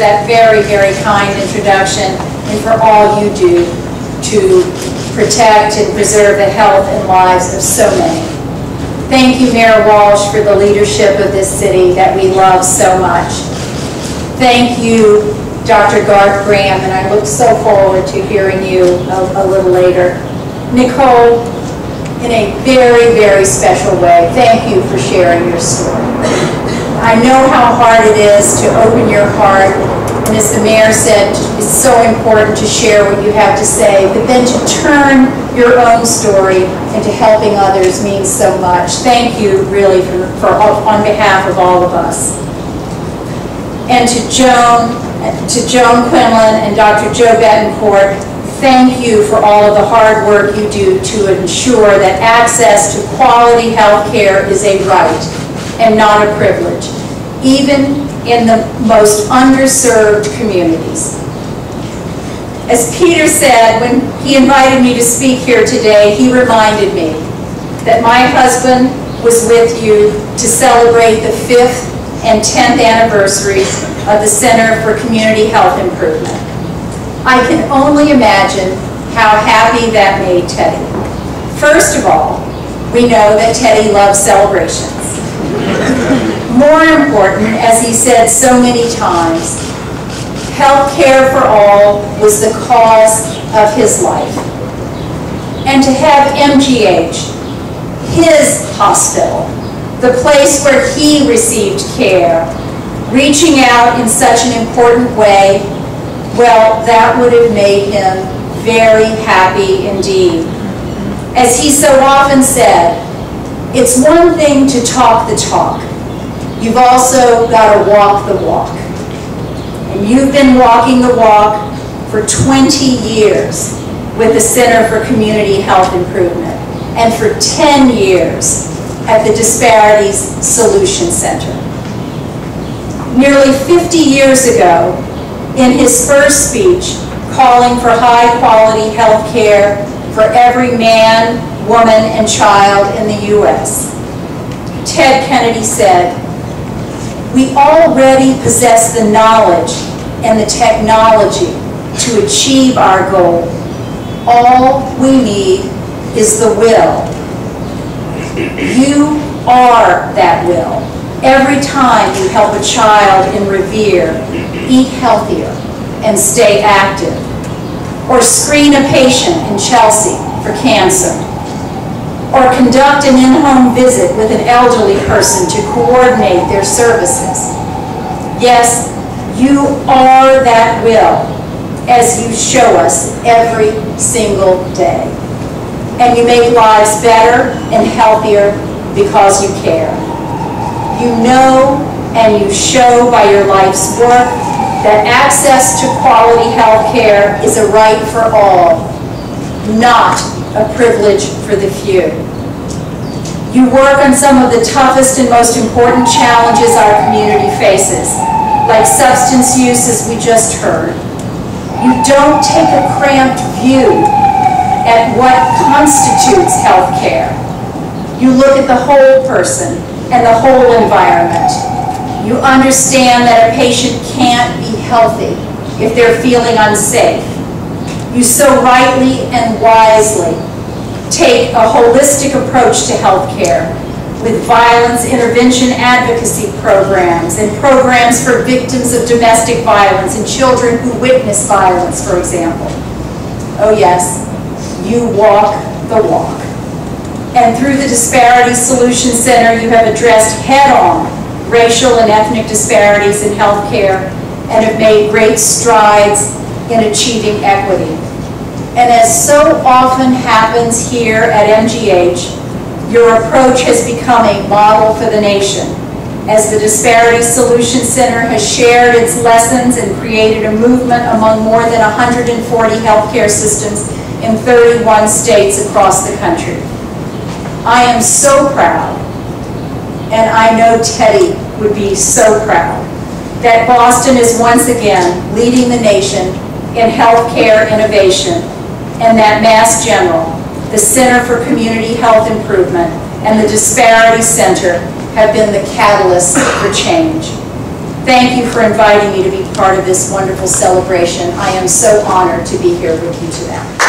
that very, very kind introduction and for all you do to protect and preserve the health and lives of so many. Thank you, Mayor Walsh, for the leadership of this city that we love so much. Thank you, Dr. Garth Graham, and I look so forward to hearing you a little later. Nicole, in a very, very special way, thank you for sharing your story. I know how hard it is to open your heart, and as the mayor said, it's so important to share what you have to say, but then to turn your own story into helping others means so much. Thank you, really, on behalf of all of us. And to Joan Quinlan and Dr. Joe Betancourt, thank you for all of the hard work you do to ensure that access to quality health care is a right and not a privilege, even in the most underserved communities. As Peter said, when he invited me to speak here today, he reminded me that my husband was with you to celebrate the 5th and 10th anniversaries of the Center for Community Health Improvement. I can only imagine how happy that made Teddy. First of all, we know that Teddy loves celebrations. More important, as he said so many times, health care for all was the cause of his life. And to have MGH, his hospital, the place where he received care, reaching out in such an important way, well, that would have made him very happy indeed. As he so often said, it's one thing to talk the talk. You've also got to walk the walk. And you've been walking the walk for 20 years with the Center for Community Health Improvement, and for 10 years at the Disparities Solution Center. Nearly 50 years ago, in his first speech calling for high-quality health care for every man, woman, and child in the U.S., Ted Kennedy said, "We already possess the knowledge and the technology to achieve our goal. All we need is the will." You are that will. Every time you help a child in Revere eat healthier and stay active, or screen a patient in Chelsea for cancer, or conduct an in-home visit with an elderly person to coordinate their services. Yes, you are that will, as you show us every single day. And you make lives better and healthier because you care. You know and you show by your life's work that access to quality health care is a right for all, not a privilege for the few. You work on some of the toughest and most important challenges our community faces, like substance use, as we just heard. You don't take a cramped view at what constitutes health care. You look at the whole person and the whole environment. You understand that a patient can't be healthy if they're feeling unsafe. You so rightly and wisely take a holistic approach to health care with violence intervention advocacy programs and programs for victims of domestic violence and children who witness violence, for example. Oh yes, you walk the walk. And through the Disparities Solution Center, you have addressed head-on racial and ethnic disparities in health care and have made great strides in achieving equity. And as so often happens here at MGH, your approach has become a model for the nation, as the Disparities Solution Center has shared its lessons and created a movement among more than 140 healthcare systems in 31 states across the country. I am so proud, and I know Teddy would be so proud, that Boston is once again leading the nation in healthcare innovation, and that Mass General, the Center for Community Health Improvement, and the Disparities Center have been the catalyst for change. Thank you for inviting me to be part of this wonderful celebration. I am so honored to be here with you today.